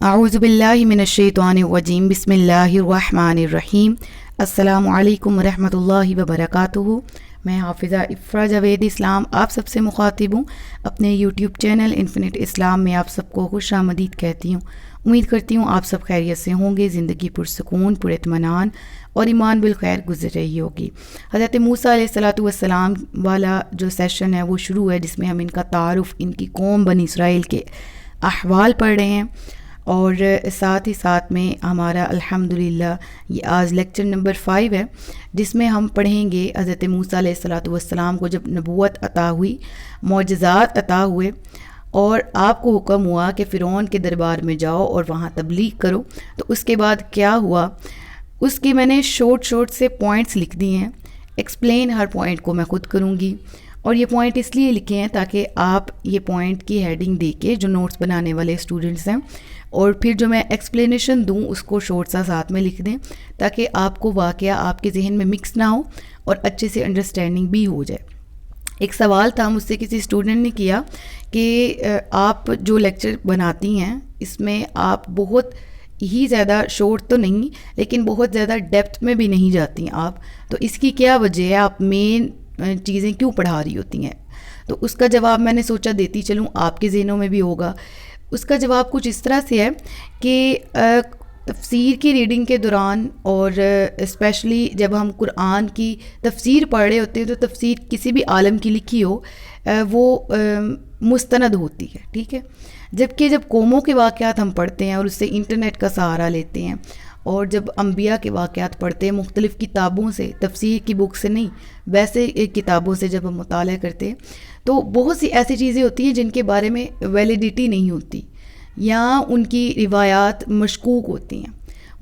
اعوذ باللہ من الشیطان الرجیم بسم اللہ الرحمن الرحیم السلام علیکم ورحمۃ اللہ وبرکاتہ۔ میں حافظہ افرا جاوید اسلام آپ سب سے مخاطب ہوں۔ اپنے یوٹیوب چینل انفینٹ اسلام میں آپ سب کو خوش آمدید کہتی ہوں۔ امید کرتی ہوں آپ سب خیریت سے ہوں گے، زندگی پرسکون، پر اطمینان اور ایمان بالخیر گزر رہی ہوگی۔ حضرت موسیٰ علیہ الصلاۃ والسلام والا جو سیشن ہے وہ شروع ہے، جس میں ہم ان کا تعارف، ان کی قوم بنی اسرائیل کے احوال پڑھ رہے ہیں، اور ساتھ ہی ساتھ میں ہمارا الحمدللہ یہ آج لیکچر نمبر 5 ہے، جس میں ہم پڑھیں گے حضرت موسیٰ علیہ الصلاۃ والسلام کو جب نبوت عطا ہوئی، معجزات عطا ہوئے، اور آپ کو حکم ہوا کہ فرعون کے دربار میں جاؤ اور وہاں تبلیغ کرو، تو اس کے بعد کیا ہوا اس کی میں نے شارٹ سے پوائنٹس لکھ دی ہیں۔ ایکسپلین ہر پوائنٹ کو میں خود کروں گی، اور یہ پوائنٹ اس لیے لکھے ہیں تاکہ آپ یہ پوائنٹ کی ہیڈنگ دے کے جو نوٹس بنانے والے اسٹوڈنٹس ہیں، اور پھر جو میں ایکسپلینیشن دوں اس کو شارٹ سا ساتھ میں لکھ دیں، تاکہ آپ کو واقعہ آپ کے ذہن میں مکس نہ ہو اور اچھے سے انڈرسٹینڈنگ بھی ہو جائے۔ ایک سوال تھا مجھ سے کسی اسٹوڈنٹ نے کیا کہ آپ جو لیکچر بناتی ہیں اس میں آپ بہت ہی زیادہ شارٹ تو نہیں لیکن بہت زیادہ ڈیپتھ میں بھی نہیں جاتی ہیں آپ، تو اس کی کیا وجہ ہے، آپ مین چیزیں کیوں پڑھا رہی ہوتی ہیں؟ تو اس کا جواب میں نے سوچا دیتی چلوں، آپ کے ذہنوں میں بھی ہوگا۔ اس کا جواب کچھ اس طرح سے ہے کہ تفسیر کی ریڈنگ کے دوران، اور اسپیشلی جب ہم قرآن کی تفسیر پڑھ رہے ہوتے ہیں، تو تفسیر کسی بھی عالم کی لکھی ہو وہ مستند ہوتی ہے، ٹھیک ہے، جبکہ جب قوموں کے واقعات ہم پڑھتے ہیں اور اس سے انٹرنیٹ کا سہارا لیتے ہیں، اور جب انبیاء کے واقعات پڑھتے ہیں مختلف کتابوں سے، تفسیر کی بک سے نہیں، ویسے کتابوں سے جب ہم مطالعہ کرتے ہیں، تو بہت سی ایسی چیزیں ہوتی ہیں جن کے بارے میں ویلیڈیٹی نہیں ہوتی، یا ان کی روایات مشکوک ہوتی ہیں،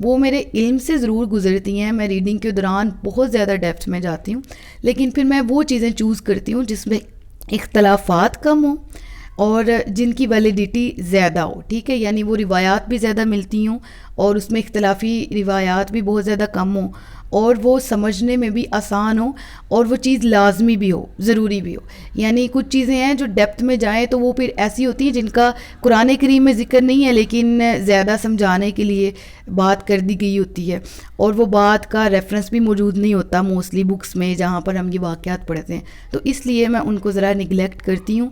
وہ میرے علم سے ضرور گزرتی ہیں، میں ریڈنگ کے دوران بہت زیادہ ڈیپتھ میں جاتی ہوں، لیکن پھر میں وہ چیزیں چوز کرتی ہوں جس میں اختلافات کم ہوں اور جن کی ویلیڈیٹی زیادہ ہو، ٹھیک ہے، یعنی وہ روایات بھی زیادہ ملتی ہوں اور اس میں اختلافی روایات بھی بہت زیادہ کم ہوں، اور وہ سمجھنے میں بھی آسان ہو، اور وہ چیز لازمی بھی ہو، ضروری بھی ہو۔ یعنی کچھ چیزیں ہیں جو ڈیپتھ میں جائیں تو وہ پھر ایسی ہوتی ہیں جن کا قرآن کریم میں ذکر نہیں ہے، لیکن زیادہ سمجھانے کے لیے بات کر دی گئی ہوتی ہے، اور وہ بات کا ریفرنس بھی موجود نہیں ہوتا موسٹلی بکس میں جہاں پر ہم یہ واقعات پڑھتے ہیں، تو اس لیے میں ان کو ذرا نگلیکٹ کرتی ہوں،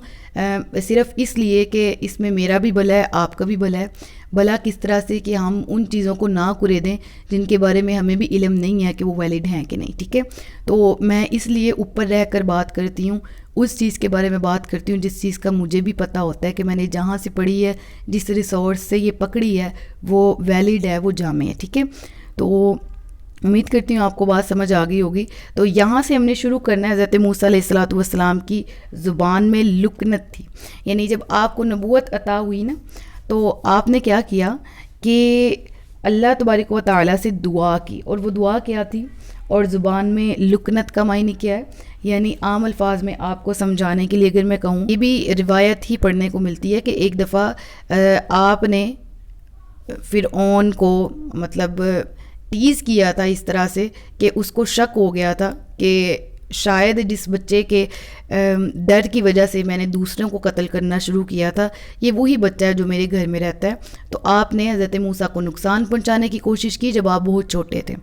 صرف اس لیے کہ اس میں میرا بھی بھلا ہے، آپ کا بھی بھلا ہے۔ بھلا کس طرح سے کہ ہم ان چیزوں کو نہ کرے دیں جن کے بارے میں ہمیں بھی علم نہیں ہے کہ وہ ویلڈ ہیں کہ نہیں، ٹھیک ہے، تو میں اس لیے اوپر رہ کر بات کرتی ہوں، اس چیز کے بارے میں بات کرتی ہوں جس چیز کا مجھے بھی پتہ ہوتا ہے کہ میں نے جہاں سے پڑھی ہے، جس ریسورس سے یہ پکڑی ہے، وہ ویلڈ ہے، وہ جامع ہے، ٹھیک ہے۔ تو امید کرتی ہوں آپ کو بات سمجھ آ گئی ہوگی۔ تو یہاں سے ہم نے شروع کرنا ہے۔ حضرت موسیٰ علیہ الصلاۃ والسلام کی زبان میں لکنت تھی، یعنی جب آپ کو نبوت عطا ہوئی نا، تو آپ نے کیا کیا کہ اللہ تبارک و تعالیٰ سے دعا کی، اور وہ دعا کیا تھی، اور زبان میں لکنت کا معنی کیا ہے، یعنی عام الفاظ میں آپ کو سمجھانے کے لیے اگر میں کہوں، یہ بھی روایت ہی پڑھنے کو ملتی ہے کہ ایک دفعہ آپ نے فرعون کو مطلب ٹیز کیا تھا اس طرح سے کہ اس کو شک ہو گیا تھا کہ شاید جس بچے کے ڈر کی وجہ سے میں نے دوسروں کو قتل کرنا شروع کیا تھا، یہ وہی بچہ ہے جو میرے گھر میں رہتا ہے، تو آپ نے حضرت موسیٰ کو نقصان پہنچانے کی کوشش کی جب آپ بہت چھوٹے تھے۔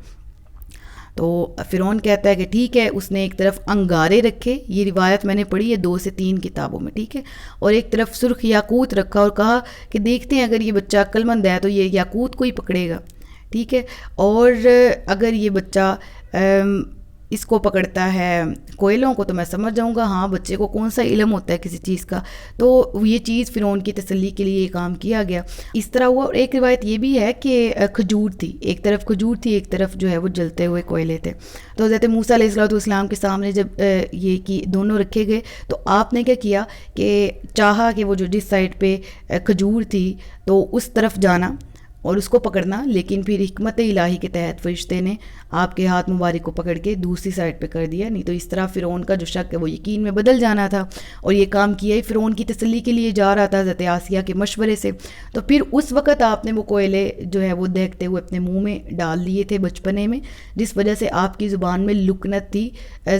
تو فرعون کہتا ہے کہ ٹھیک ہے، اس نے ایک طرف انگارے رکھے، یہ روایت میں نے پڑھی ہے 2 سے 3 کتابوں میں، ٹھیک ہے، اور ایک طرف سرخ یاقوت رکھا اور کہا کہ دیکھتے ہیں اگر یہ بچہ عقل مند ہے تو یہ یاقوت کو ہی پکڑے گا، ٹھیک ہے، اور اگر یہ بچہ اس کو پکڑتا ہے کوئلوں کو تو میں سمجھ جاؤں گا، ہاں بچے کو کون سا علم ہوتا ہے کسی چیز کا، تو یہ چیز فرعون کی تسلی کے لیے یہ کام کیا گیا، اس طرح ہوا۔ اور ایک روایت یہ بھی ہے کہ کھجور تھی، ایک طرف کھجور تھی، ایک طرف جو ہے وہ جلتے ہوئے کوئلے تھے، تو حضرت موسیٰ علیہ الصلوۃ والسلام کے سامنے جب یہ کہ دونوں رکھے گئے تو آپ نے کیا کیا کہ چاہا کہ وہ جو جس سائڈ پہ کھجور تھی تو اس طرف جانا، اور اس کو پکڑنا، لیکن پھر حکمت الہی کے تحت فرشتے نے آپ کے ہاتھ مبارک کو پکڑ کے دوسری سائڈ پہ کر دیا، نہیں تو اس طرح فرعون کا جو شک ہے وہ یقین میں بدل جانا تھا، اور یہ کام کیا ہی فرعون کی تسلی کے لیے جا رہا تھا حضرت آسیہ کے مشورے سے۔ تو پھر اس وقت آپ نے وہ کوئلے جو ہے وہ دیکھتے ہوئے اپنے منہ میں ڈال لیے تھے بچپنے میں، جس وجہ سے آپ کی زبان میں لکنت تھی،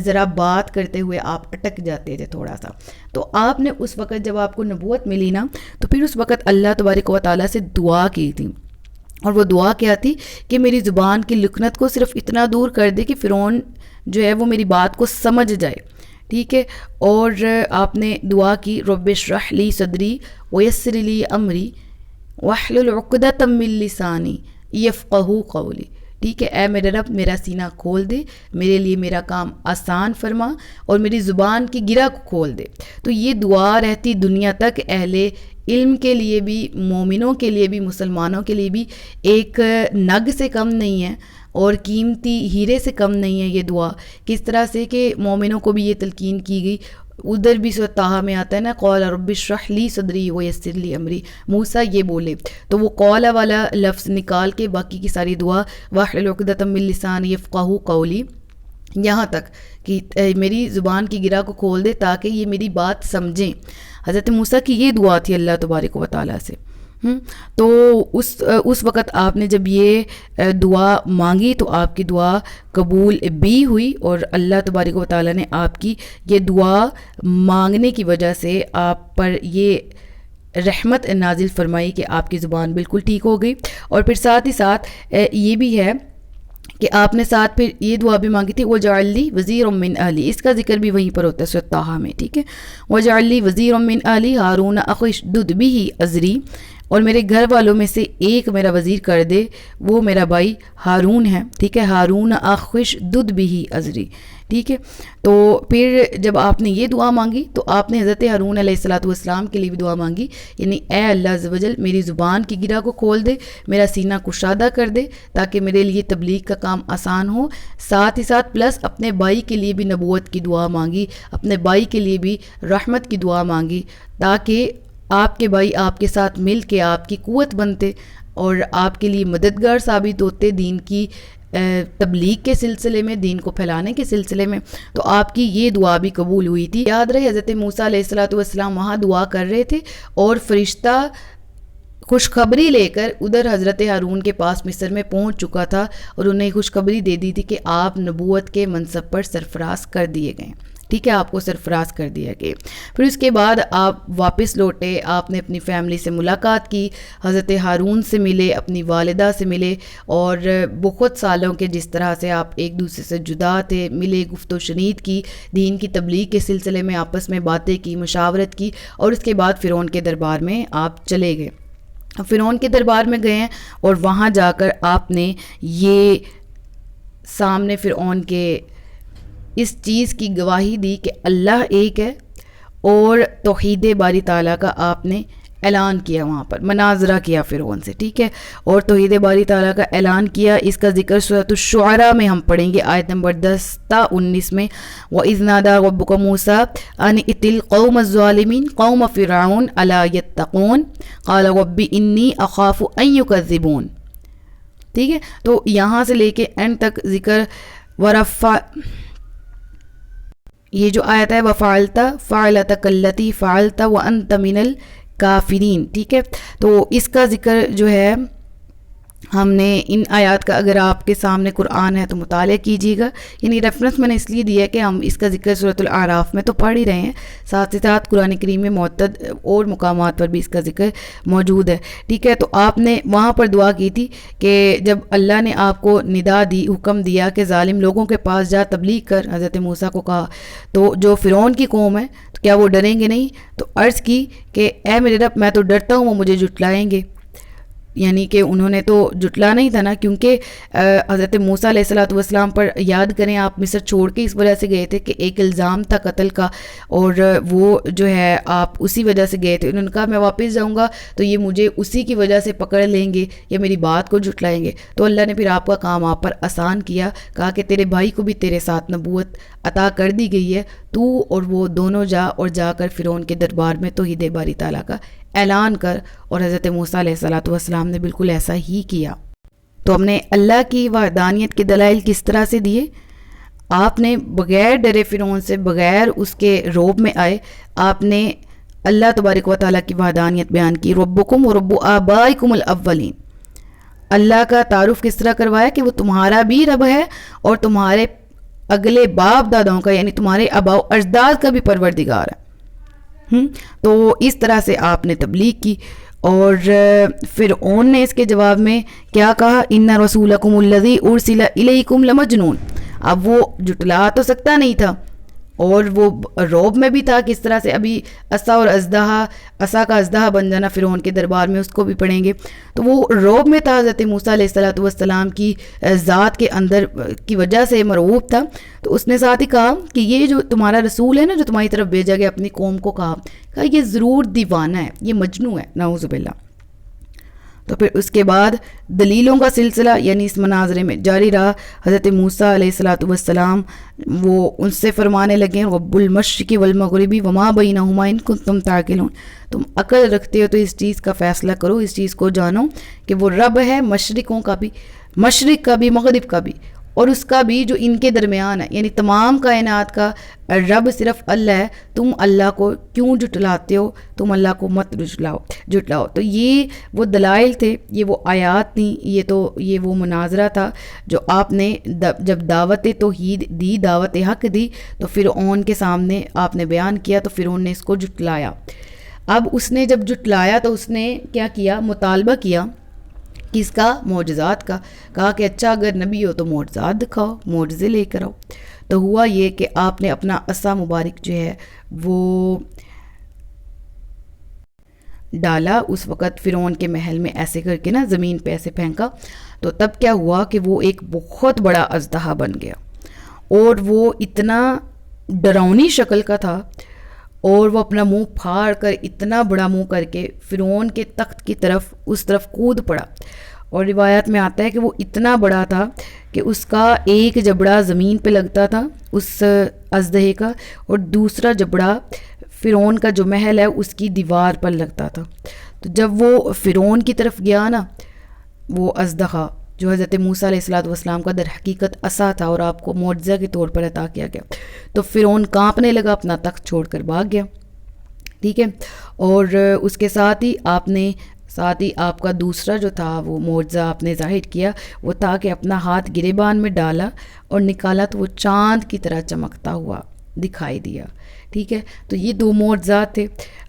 ذرا بات کرتے ہوئے آپ اٹک جاتے تھے تھوڑا سا۔ تو آپ نے اس وقت جب آپ کو نبوت ملی نا، تو پھر اس وقت اللہ تبارک و تعالیٰ سے دعا کی تھی، اور وہ دعا کیا تھی کہ میری زبان کی لکنت کو صرف اتنا دور کر دے کہ فرعون جو ہے وہ میری بات کو سمجھ جائے، ٹھیک ہے۔ اور آپ نے دعا کی رب اشرح لی صدری ویسر لی امری واحلل عقدۃ من لسانی یفقہوا قولی، ٹھیک ہے۔ اے میرے رب میرا سینہ کھول دے، میرے لیے میرا کام آسان فرما، اور میری زبان کی گرہ کو کھول دے۔ تو یہ دعا رہتی دنیا تک اہل علم کے لیے بھی، مومنوں کے لیے بھی، مسلمانوں کے لیے بھی ایک نگ سے کم نہیں ہے، اور قیمتی ہیرے سے کم نہیں ہے یہ دعا۔ کس طرح سے کہ مومنوں کو بھی یہ تلقین کی گئی، ادھر بھی سورۃ طٰہٰ میں آتا ہے نا، قال رب اشرح لی صدری ویسر لی امری، موسیٰ یہ بولے تو وہ قال والا لفظ نکال کے باقی کی ساری دعا واحلل عقدۃ من لسانی یفقہوا قولی، یہاں تک کہ میری زبان کی گرہ کو کھول دے تاکہ یہ میری بات سمجھیں۔ حضرت موسیٰ کی یہ دعا تھی اللہ تبارک و تعالیٰ سے۔ تو اس وقت آپ نے جب یہ دعا مانگی تو آپ کی دعا قبول بھی ہوئی، اور اللہ تبارک و تعالیٰ نے آپ کی یہ دعا مانگنے کی وجہ سے آپ پر یہ رحمت نازل فرمائی کہ آپ کی زبان بالکل ٹھیک ہو گئی۔ اور پھر ساتھ ہی ساتھ یہ بھی ہے کہ آپ نے ساتھ پھر یہ دعا بھی مانگی تھی وَاجْعَلْ لِي وَزِيرًا مِّنْ أَهْلِي، اس کا ذکر بھی وہیں پر ہوتا ہے سورۃ طٰہٰ میں، ٹھیک ہے۔ وَاجْعَلْ لِي وَزِيرًا مِّنْ أَهْلِي هَارُونَ أَخِي اشْدُدْ بِهِ أَزْرِي، اور میرے گھر والوں میں سے ایک میرا وزیر کر دے، وہ میرا بھائی ہارون ہے، ٹھیک ہے۔ ہارون أخِي اشْدُدْ بِهِ أَزْرِي، ٹھیک ہے۔ تو پھر جب آپ نے یہ دعا مانگی تو آپ نے حضرت ہارون علیہ السلام کے لیے بھی دعا مانگی، یعنی اے اللہ عز و جل میری زبان کی گرہ کو کھول دے، میرا سینہ کشادہ کر دے تاکہ میرے لیے تبلیغ کا کام آسان ہو۔ ساتھ ہی ساتھ پلس اپنے بھائی کے لیے بھی نبوت کی دعا مانگی، اپنے بھائی کے لیے بھی رحمت کی دعا مانگی، تاکہ آپ کے بھائی آپ کے ساتھ مل کے آپ کی قوت بنتے اور آپ کے لیے مددگار ثابت ہوتے دین کی تبلیغ کے سلسلے میں، دین کو پھیلانے کے سلسلے میں۔ تو آپ کی یہ دعا بھی قبول ہوئی تھی۔ یاد رہے حضرت موسیٰ علیہ السلام وہاں دعا کر رہے تھے، اور فرشتہ خوشخبری لے کر ادھر حضرت ہارون کے پاس مصر میں پہنچ چکا تھا، اور انہیں خوشخبری دے دی تھی کہ آپ نبوت کے منصب پر سرفراز کر دیے گئے، ٹھیک ہے، آپ کو سرفراز کر دیا گیا۔ پھر اس کے بعد آپ واپس لوٹے، آپ نے اپنی فیملی سے ملاقات کی، حضرت ہارون سے ملے، اپنی والدہ سے ملے، اور بہت سالوں کے جس طرح سے آپ ایک دوسرے سے جدا تھے ملے، گفت و شنید کی، دین کی تبلیغ کے سلسلے میں آپس میں باتیں کی، مشاورت کی، اور اس کے بعد فرعون کے دربار میں آپ چلے گئے۔ فرعون کے دربار میں گئے ہیں، اور وہاں جا کر آپ نے یہ سامنے فرعون کے اس چیز کی گواہی دی کہ اللہ ایک ہے، اور توحید باری تعالیٰ کا آپ نے اعلان کیا، وہاں پر مناظرہ کیا فرعون سے، ٹھیک ہے، اور توحید باری تعالیٰ کا اعلان کیا۔ اس کا ذکر سورۃ الشعراء میں ہم پڑھیں گے، آیت نمبر 10 تا 19 میں، وَإِذْ نَادَىٰ رَبُّكَ مُوسَىٰ أَنِ ائْتِ الْقَوْمَ الظَّالِمِينَ قَوْمَ فِرْعَوْنَ أَلَا يَتَّقُونَ قَالَ رَبِّ إِنِّي أَخَافُ أَن يُكَذِّبُونِ، ٹھیک ہے۔ تو یہاں سے لے کے اینڈ تک ذکر یہ جو آیت ہے وَفَعَلْتَ فَعْلَتَكَ الَّتِي فَعَلْتَ وَأَنْتَ مِنَ الْكَافِرِينَ، ٹھیک ہے۔ تو اس کا ذکر جو ہے ہم نے ان آیات کا، اگر آپ کے سامنے قرآن ہے تو مطالعہ کیجیے گا، یعنی ریفرنس میں نے اس لیے دیا ہے کہ ہم اس کا ذکر سورۃ الاعراف میں تو پڑھ ہی رہے ہیں، ساتھ ہی ساتھ قرآن کریم میں معتد اور مقامات پر بھی اس کا ذکر موجود ہے، ٹھیک ہے۔ تو آپ نے وہاں پر دعا کی تھی کہ جب اللہ نے آپ کو ندا دی، حکم دیا کہ ظالم لوگوں کے پاس جا تبلیغ کر، حضرت موسیٰ کو کہا، تو جو فرعون کی قوم ہے تو کیا وہ ڈریں گے نہیں؟ تو عرض کی کہ اے میرے رب میں تو ڈرتا ہوں وہ مجھے جھٹلائیں گے، یعنی کہ انہوں نے تو جھٹلا نہیں تھا نا، کیونکہ حضرت موسیٰ علیہ السلام پر یاد کریں آپ مصر چھوڑ کے اس وجہ سے گئے تھے کہ ایک الزام تھا قتل کا، اور وہ جو ہے آپ اسی وجہ سے گئے تھے۔ انہوں نے کہا میں واپس جاؤں گا تو یہ مجھے اسی کی وجہ سے پکڑ لیں گے یا میری بات کو جھٹلائیں گے، تو اللہ نے پھر آپ کا کام آپ پر آسان کیا، کہا کہ تیرے بھائی کو بھی تیرے ساتھ نبوت عطا کر دی گئی ہے، تو اور وہ دونوں جا اور جا کر فرعون کے دربار میں توحید باری تعالیٰ کا اعلان کر. اور حضرت موسیٰ علیہ السلام نے بالکل ایسا ہی کیا. تو ہم نے اللہ کی وحدانیت کے دلائل کس طرح سے دیے؟ آپ نے بغیر ڈرے فرعون سے، بغیر اس کے روب میں آئے، آپ نے اللہ تبارک و تعالیٰ کی وحدانیت بیان کی. ربکم و رب آبائکم الاولین. اللہ کا تعارف کس طرح کروایا کہ وہ تمہارا بھی رب ہے اور تمہارے اگلے باپ داداؤں کا یعنی تمہارے آباء و اجداد کا بھی پروردگار ہے. تو اس طرح سے آپ نے تبلیغ کی. اور فرعون نے اس کے جواب میں کیا کہا؟ ان رسولکم الذی ارسل الیکم لمجنون. اب وہ جٹلا تو سکتا نہیں تھا اور وہ روب میں بھی تھا. کس طرح سے؟ ابھی عصا اور ازدہا، عصا کا ازدہا بن جانا فرعون کے دربار میں، اس کو بھی پڑھیں گے. تو وہ روب میں تھا، حضرت موسیٰ علیہ السلام کی ذات کے اندر کی وجہ سے مرعوب تھا. تو اس نے ساتھ ہی کہا کہ یہ جو تمہارا رسول ہے نا، جو تمہاری طرف بھیجا گیا، اپنی قوم کو کہا یہ ضرور دیوانہ ہے، یہ مجنون ہے، نعوذ باللہ. تو پھر اس کے بعد دلیلوں کا سلسلہ یعنی اس مناظرے میں جاری رہا. حضرت موسیٰ علیہ السلام وہ ان سے فرمانے لگے رب المشرق والمغربی وما بینہما ان کنتم تعقلون. تم عقل رکھتے ہو تو اس چیز کا فیصلہ کرو، اس چیز کو جانو کہ وہ رب ہے مشرقوں کا بھی، مشرق کا بھی، مغرب کا بھی، اور اس کا بھی جو ان کے درمیان ہے، یعنی تمام کائنات کا رب صرف اللہ ہے. تم اللہ کو کیوں جھٹلاتے ہو؟ تم اللہ کو مت جھٹلاؤ. تو یہ وہ دلائل تھے، یہ وہ آیات تھیں، یہ وہ مناظرہ تھا جو آپ نے جب دعوت توحید دی، دعوت حق دی، تو فرعون کے سامنے آپ نے بیان کیا. تو فرعون نے اس کو جھٹلایا. اب اس نے جب جھٹلایا تو اس نے کیا کیا؟ مطالبہ کیا کس کا؟ معجزات کا. کہا کہ اچھا اگر نبی ہو تو معجزات دکھاؤ، معجزے لے کر آؤ. تو ہوا یہ کہ آپ نے اپنا عصا مبارک جو ہے وہ ڈالا اس وقت فرعون کے محل میں، ایسے کر کے نا زمین پہ ایسے پھینکا. تو تب کیا ہوا کہ وہ ایک بہت بڑا اژدہا بن گیا اور وہ اتنا ڈراؤنی شکل کا تھا اور وہ اپنا منہ پھاڑ کر اتنا بڑا منہ کر کے فرعون کے تخت کی طرف اس طرف کود پڑا. اور روایت میں آتا ہے کہ وہ اتنا بڑا تھا کہ اس کا ایک جبڑا زمین پہ لگتا تھا اس اژدہے کا، اور دوسرا جبڑا فرعون کا جو محل ہے اس کی دیوار پر لگتا تھا. تو جب وہ فرعون کی طرف گیا نا، وہ اژدہا جو حضرت موسیٰ علیہ السلام کا در حقیقت عصا تھا اور آپ کو معجزہ کے طور پر عطا کیا گیا، تو فرعون کانپنے لگا، اپنا تخت چھوڑ کر بھاگ گیا. ٹھیک ہے. اور اس کے ساتھ ہی آپ کا دوسرا جو تھا وہ معجزہ آپ نے ظاہر کیا، وہ تھا کہ اپنا ہاتھ گریبان میں ڈالا اور نکالا تو وہ چاند کی طرح چمکتا ہوا دکھائی دیا. ٹھیک ہے. تو یہ دو معجزات تھے.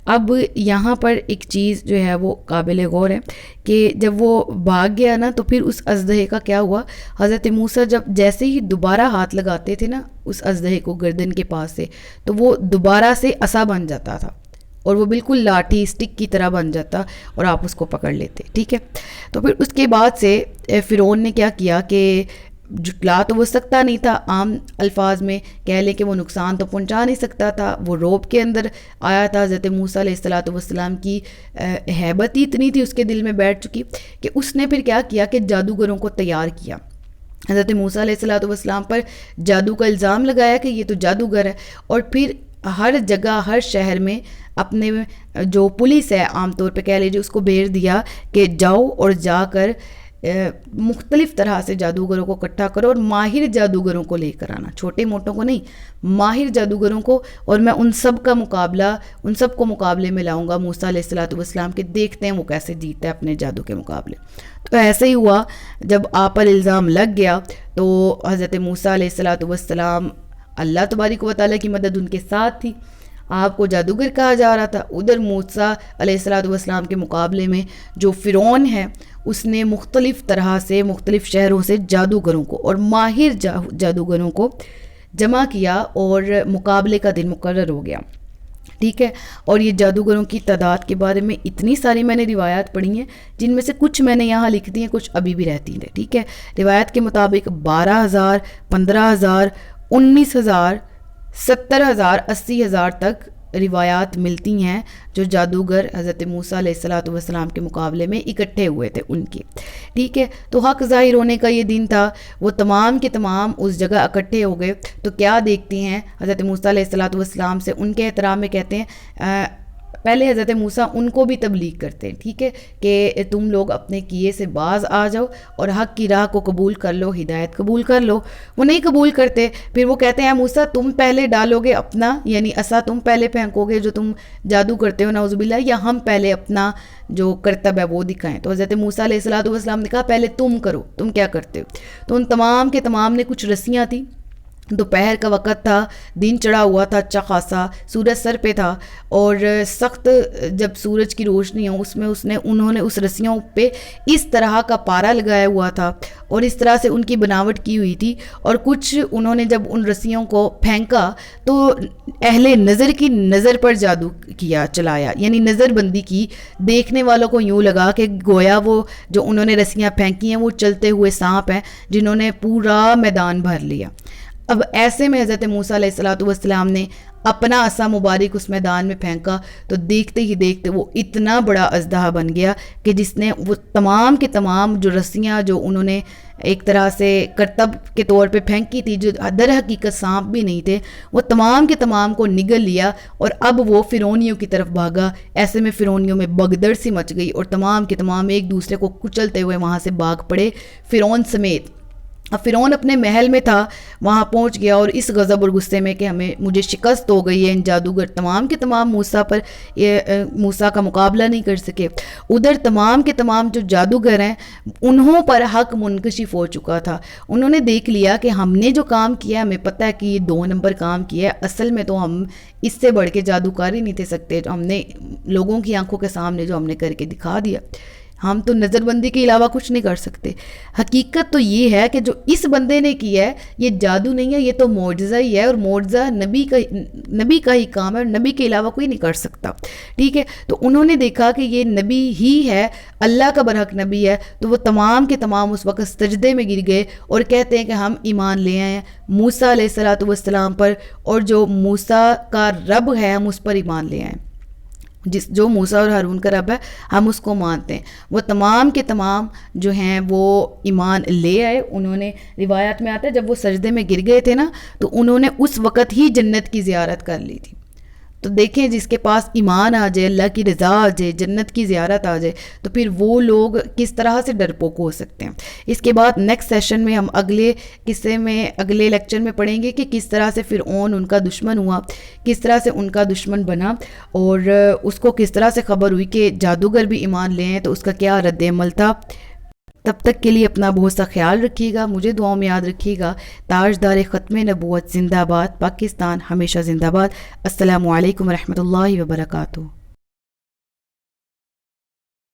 اب یہاں پر ایک چیز جو ہے وہ قابل غور ہے کہ جب وہ بھاگ گیا نا تو پھر اس اژدہے کا کیا ہوا؟ حضرت موسیٰ جب جیسے ہی دوبارہ ہاتھ لگاتے تھے نا اس اژدہے کو گردن کے پاس سے، تو وہ دوبارہ سے عصا بن جاتا تھا اور وہ بالکل لاٹھی اسٹک کی طرح بن جاتا اور آپ اس کو پکڑ لیتے. ٹھیک ہے. تو پھر اس کے بعد سے فرعون نے کیا کیا کہ جھٹلا تو وہ سکتا نہیں تھا، عام الفاظ میں کہہ لیں کہ وہ نقصان تو پہنچا نہیں سکتا تھا. وہ روب کے اندر آیا تھا. حضرت موسیٰ علیہ السلام کی ہیبت ہی اتنی تھی اس کے دل میں بیٹھ چکی کہ اس نے پھر کیا کیا کہ جادوگروں کو تیار کیا. حضرت موسیٰ علیہ السلام پر جادو کا الزام لگایا کہ یہ تو جادوگر ہے، اور پھر ہر جگہ ہر شہر میں اپنے جو پولیس ہے عام طور پہ کہہ لیجیے اس کو بھیج دیا کہ جاؤ اور جا کر مختلف طرح سے جادوگروں کو اکٹھا کرو اور ماہر جادوگروں کو لے کر آنا، چھوٹے موٹوں کو نہیں، ماہر جادوگروں کو، اور میں ان سب کو مقابلے میں لاؤں گا موسیٰ علیہ السلام کے، دیکھتے ہیں وہ کیسے جیتا ہے اپنے جادو کے مقابلے. تو ایسے ہی ہوا. جب آپ پر الزام لگ گیا تو حضرت موسیٰ علیہ السلام، اللہ تبارک و تعالیٰ کی مدد ان کے ساتھ تھی. آپ کو جادوگر کہا جا رہا تھا. ادھر موسیٰ علیہ السلام کے مقابلے میں جو فرعون ہے اس نے مختلف طرح سے مختلف شہروں سے جادوگروں کو اور ماہر جادوگروں کو جمع کیا اور مقابلے کا دن مقرر ہو گیا. ٹھیک ہے. اور یہ جادوگروں کی تعداد کے بارے میں اتنی ساری میں نے روایات پڑھی ہیں جن میں سے کچھ میں نے یہاں لکھ دی ہیں، کچھ ابھی بھی رہتی ہیں. ٹھیک ہے. روایت کے مطابق 12,000 15,000 19,000 70,000 80,000 تک روایات ملتی ہیں جو جادوگر حضرت موسیٰ علیہ الصلوۃ والسلام کے مقابلے میں اکٹھے ہوئے تھے ان کے، ٹھیک ہے۔ تو حق ظاہر ہونے کا یہ دن تھا، وہ تمام کے تمام اس جگہ اکٹھے ہو گئے۔ تو کیا دیکھتی ہیں حضرت موسیٰ علیہ الصلوۃ والسلام سے ان کے احترام میں کہتے ہیں، پہلے حضرت موسیٰ ان کو بھی تبلیغ کرتے ہیں، ٹھیک ہے، کہ تم لوگ اپنے کیے سے باز آ جاؤ اور حق کی راہ کو قبول کر لو، ہدایت قبول کر لو۔ وہ نہیں قبول کرتے، پھر وہ کہتے ہیں موسیٰ تم پہلے ڈالو گے اپنا، یعنی عصا تم پہلے پھینکو گے جو تم جادو کرتے ہو نعوذ باللہ، یا ہم پہلے اپنا جو کرتب ہے وہ دکھائیں۔ تو حضرت موسیٰ علیہ الصلوۃ والسلام نے کہا پہلے تم کرو، تم کیا کرتے ہو۔ تو ان تمام کے تمام نے، کچھ رسیاں تھیں، دوپہر کا وقت تھا، دن چڑھا ہوا تھا اچھا خاصا، سورج سر پہ تھا، اور سخت جب سورج کی روشنی ہو اس میں انہوں نے اس رسیوں پہ اس طرح کا پارا لگایا ہوا تھا اور اس طرح سے ان کی بناوٹ کی ہوئی تھی، اور کچھ انہوں نے جب ان رسیوں کو پھینکا تو اہل نظر کی نظر پر جادو کیا، چلایا، یعنی نظر بندی کی، دیکھنے والوں کو یوں لگا کہ گویا وہ جو انہوں نے رسیاں پھینکی ہیں وہ چلتے ہوئے سانپ ہیں جنہوں نے پورا میدان بھر لیا۔ اب ایسے میں حضرت موسیٰ علیہ الصلوۃ والسلام نے اپنا عصا مبارک اس میدان میں پھینکا تو دیکھتے ہی دیکھتے وہ اتنا بڑا اژدہا بن گیا کہ جس نے وہ تمام کے تمام جو رسیاں جو انہوں نے ایک طرح سے کرتب کے طور پہ پھینکی تھی، جو در حقیقت سانپ بھی نہیں تھے، وہ تمام کے تمام کو نگل لیا، اور اب وہ فرعونیوں کی طرف بھاگا۔ ایسے میں فرعونیوں میں بگدڑ سی مچ گئی اور تمام کے تمام ایک دوسرے کو کچلتے ہوئے وہاں سے بھاگ پڑے، فرعون سمیت۔ اب فرعون اپنے محل میں تھا، وہاں پہنچ گیا، اور اس غضب اور غصے میں کہ مجھے شکست ہو گئی ہے، ان جادوگر تمام کے تمام موسیٰ کا مقابلہ نہیں کر سکے۔ ادھر تمام کے تمام جو جادوگر ہیں انہوں پر حق منکشف ہو چکا تھا، انہوں نے دیکھ لیا کہ ہم نے جو کام کیا، ہمیں پتہ ہے کہ یہ 2 نمبر کام کیا ہے، اصل میں تو ہم اس سے بڑھ کے جادوکار ہی نہیں تھے سکتے، جو ہم نے لوگوں کی آنکھوں کے سامنے جو ہم نے کر کے دکھا دیا، ہم تو نظر بندی کے علاوہ کچھ نہیں کر سکتے۔ حقیقت تو یہ ہے کہ جو اس بندے نے کیا ہے یہ جادو نہیں ہے، یہ تو معجزہ ہی ہے، اور معجزہ نبی کا ہی کام ہے، اور نبی کے علاوہ کوئی نہیں کر سکتا، ٹھیک ہے۔ تو انہوں نے دیکھا کہ یہ نبی ہی ہے، اللہ کا برحق نبی ہے، تو وہ تمام کے تمام اس وقت سجدے میں گر گئے اور کہتے ہیں کہ ہم ایمان لے آئے ہیں موسیٰ علیہ الصلوۃ والسلام پر، اور جو موسیٰ کا رب ہے ہم اس پر ایمان لے آئے ہیں، جو موسیٰ اور ہارون کا رب ہے ہم اس کو مانتے ہیں۔ وہ تمام کے تمام جو ہیں وہ ایمان لے آئے۔ انہوں نے، روایات میں آتا ہے جب وہ سجدے میں گر گئے تھے نا تو انہوں نے اس وقت ہی جنت کی زیارت کر لی تھی۔ تو دیکھیں جس کے پاس ایمان آ جائے، اللہ کی رضا آ جائے، جنت کی زیارت آ جائے، تو پھر وہ لوگ کس طرح سے ڈرپوک ہو سکتے ہیں۔ اس کے بعد نیکسٹ سیشن میں ہم اگلے قصے میں، اگلے لیکچر میں پڑھیں گے کہ کس طرح سے فرعون ان کا دشمن ہوا، کس طرح سے ان کا دشمن بنا، اور اس کو کس طرح سے خبر ہوئی کہ جادوگر بھی ایمان لے ہیں تو اس کا کیا رد عمل تھا۔ تب تک کے لیے اپنا بہت سا خیال رکھیے گا، مجھے دعاؤں میں یاد رکھیے گا۔ تاجدار ختم نبوت زندہ باد، پاکستان ہمیشہ زندہ باد۔ السلام علیکم ورحمۃ اللہ وبرکاتہ۔